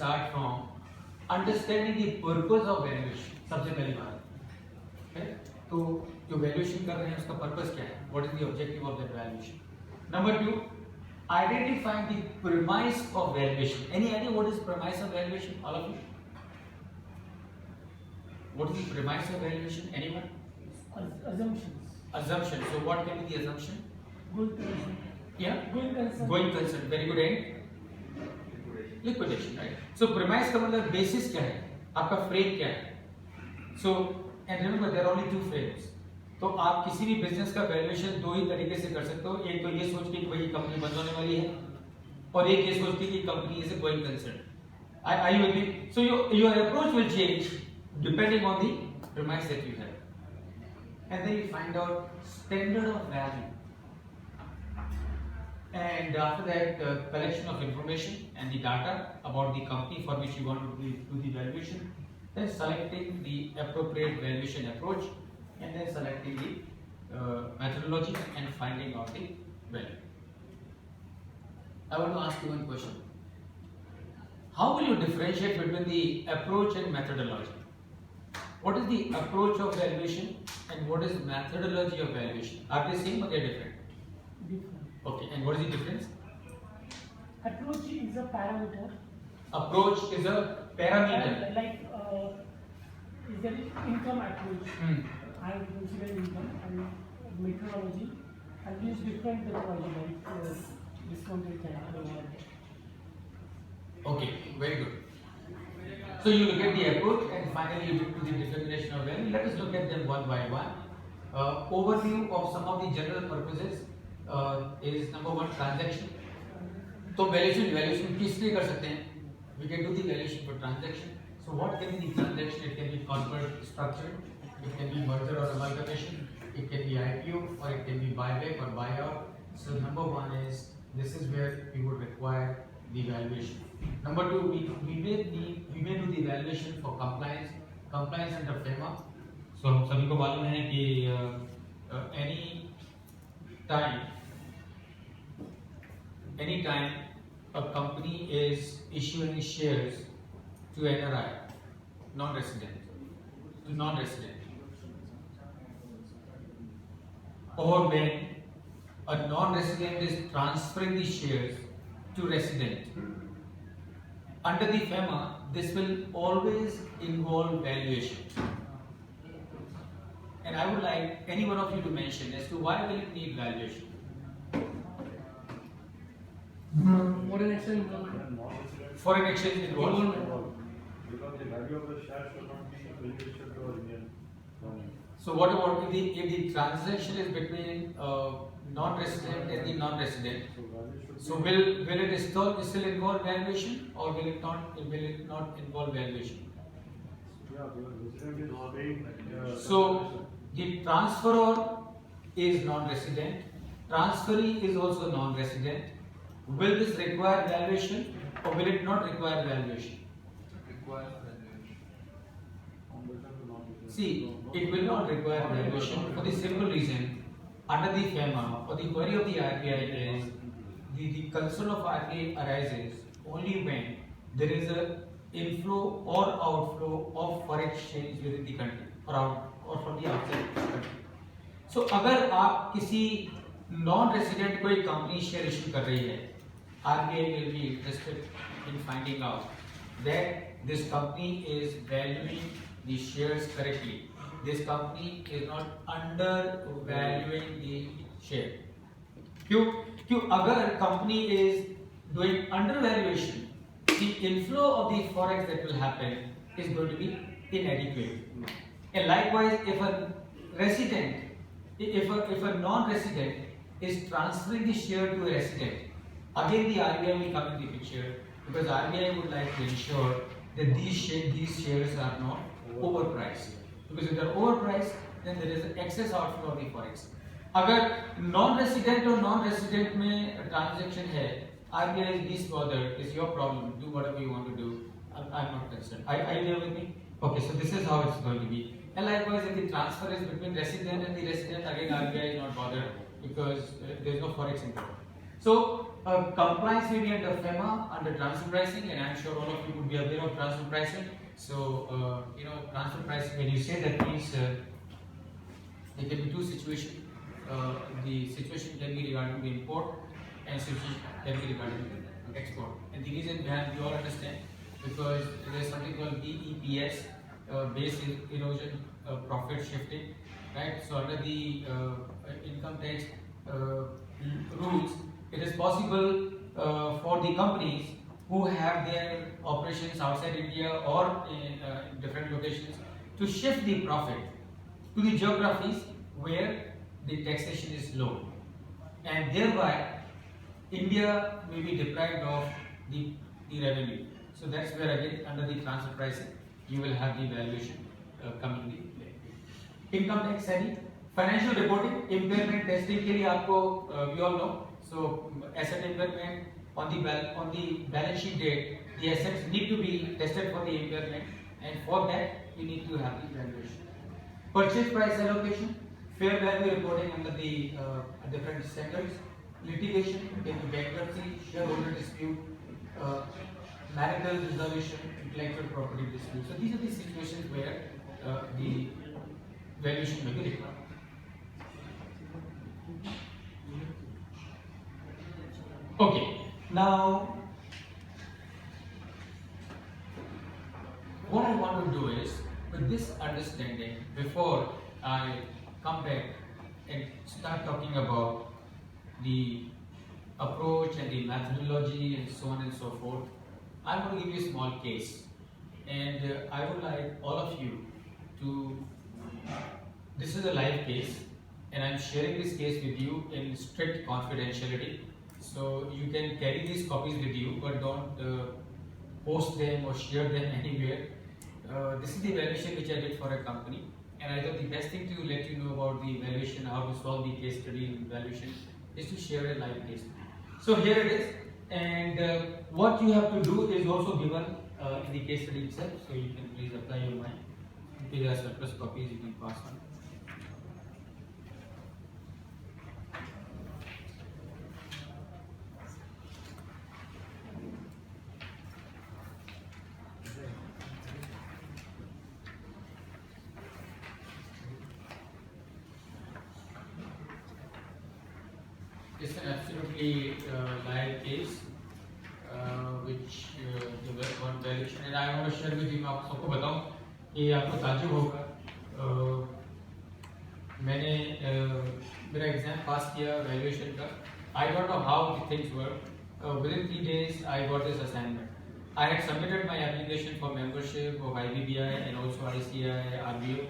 start from understanding the purpose of valuation. सबसे पहली बात है तो जो वैल्यूएशन कर रहे हैं उसका पर्पस क्या है, what is the objective of that valuation. Number 2, identifying the premise of valuation. Any idea what is premise of valuation, all of you? What is the premise of valuation, anyone? Assumptions. Assumption. So what can be the assumption? Going concern. Yeah, Going concern. going concern. Very good. And liquidation, right? So premise का मतलब basis क्या है, आपका frame क्या है. So and remember there are only two frames. तो आप किसी भी बिजनेस का वैल्यूएशन दो ही तरीके से कर सकते हो. एक तो ये सोच के कि भाई कंपनी बंद होने वाली है, और एक ये सोच के कि company is going concern. Are you with me? So your approach will change depending on the premise that you have. And then you find out standard of value. And after that, collection of information and the data about the company for which you want to do the valuation. Then selecting the appropriate valuation approach, and then selecting the methodology and finding out the value. I want to ask you one question. How will you differentiate between the approach and methodology? What is the approach of valuation and what is methodology of valuation? Are they same or they are different? Different. Okay, and what is the difference? Approach is a parameter. Approach is a parameter. Like is there income approach? I consider income and methodology. I use different methodology like discounted cash. Okay, very good. So you look at the approach and finally you look to the determination of value. Let us look at them one by one. Overview of some of the general purposes is number 1, transaction. तो valuation किस लिए कर सकते हैं? We can do the valuation for transaction. So what can be the transaction? It can be corporate structure, it can be merger or amalgamation, it can be IPO, or it can be buyback or buyout. So number 1 is this is where we would require the valuation. Number 2, we may do the valuation for compliance under FEMA. So हम सभी को मालूम है कि any time a company is issuing shares to NRI, non-resident, or when a non-resident is transferring the shares to resident, under the FEMA, this will always involve valuation. And I would like any one of you to mention as to why will it need valuation? Foreign exchange involvement. Foreign exchange involvement. Because the value of the share should not be beneficial to our Indian. So what about if the transaction is between non-resident and the non-resident? So will it still involve valuation, or will it not involve valuation? Yeah, because resident is paying. So the transferor is non-resident, transferee is also non-resident. Will this require valuation or will it not require valuation? See, it will not require valuation for the simple reason, under the FEMA, or the query of the RBI is, the concern of RBI arises only when there is a inflow or outflow of foreign exchange within the country or from the outside the country. So अगर आप किसी non-resident कोई company share issue कर रही है, RBI will be interested in finding out that this company is valuing the shares correctly. This company is not undervaluing the share. क्यों अगर company is doing undervaluation, the inflow of the forex that will happen is going to be inadequate. And likewise, if a non-resident is transferring the share to a resident, again the RBI will come in the picture, because RBI would like to ensure that these shares are not overpriced. Because if they are overpriced, then there is excess outflow of the forex. अगर non-resident और non-resident में transaction है, RBI is least bothered. It's your problem. Do whatever you want to do. I'm not concerned. Are you there with me? Okay, so this is how it's going to be. And likewise, if the transfer is between resident and the resident, again RBI is not bothered because there is no forex involved. So compliance will be under FEMA, under transfer pricing, and I'm sure all of you would be aware of transfer pricing. So transfer pricing, when you say that means there can be two situations. The situation can be regarding the import, and situation can be regarding the export. And the reason behind, we all understand, because there is something called BEPS, base erosion profit shifting, right? So under the income tax rules, it is possible for the companies who have their operations outside India or in different locations to shift the profit to the geographies where the taxation is low, and thereby India may be deprived of the revenue. So that's where again under the transfer pricing you will have the valuation coming into play. Income tax savvy, financial reporting, impairment testing के लिए आपको we all know. So asset impairment on the balance sheet date, the assets need to be tested for the impairment, and for that you need to have the valuation. Purchase price allocation, fair value reporting under the different standards, litigation, bankruptcy, shareholder dispute, marital dissolution, intellectual property dispute. So these are the situations where the valuation may be required. Okay, now what I want to do is, with this understanding, before I come back and start talking about the approach and the methodology and so on and so forth, I want to give you a small case, and I would like all of you to, this is a live case, and I'm sharing this case with you in strict confidentiality, so you can carry these copies with you, but don't post them or share them anywhere. This is the evaluation which I did for a company, and I thought the best thing to let you know about the evaluation, how to solve the case study in evaluation, is to share a live case. So here it is, and what you have to do is also given in the case study itself, so you can please apply your mind. If there are surplus copies, you can pass on. It's an absolutely live case which one valuation, and I want to share with you. मैं आप सबको बताऊं कि आपको ताज्जुब होगा. मैंने मेरा एग्जाम पास किया वैल्यूएशन का. I don't know how the things work. Within 3 days I got this assignment. I had submitted my application for membership of IBBI and also ICI, RBO.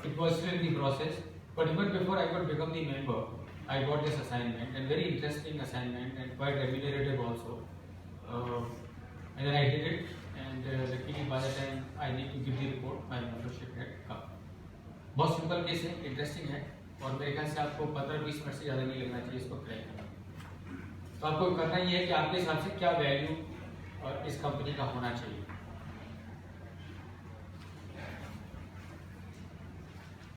It was still in the process, but even before I could become the member, I got this assignment, and very interesting assignment and quite remunerative also. And then I did it, and luckily by the time I need to give the report, my membership had come. बहुत simple case है, interesting है, और मेरे ख्याल से आपको 15-20 minute से ज़्यादा नहीं लगना चाहिए इसको क्रैक करना. तो आपको करना ये है कि आपके हिसाब से क्या वैल्यू इस कंपनी का होना चाहिए.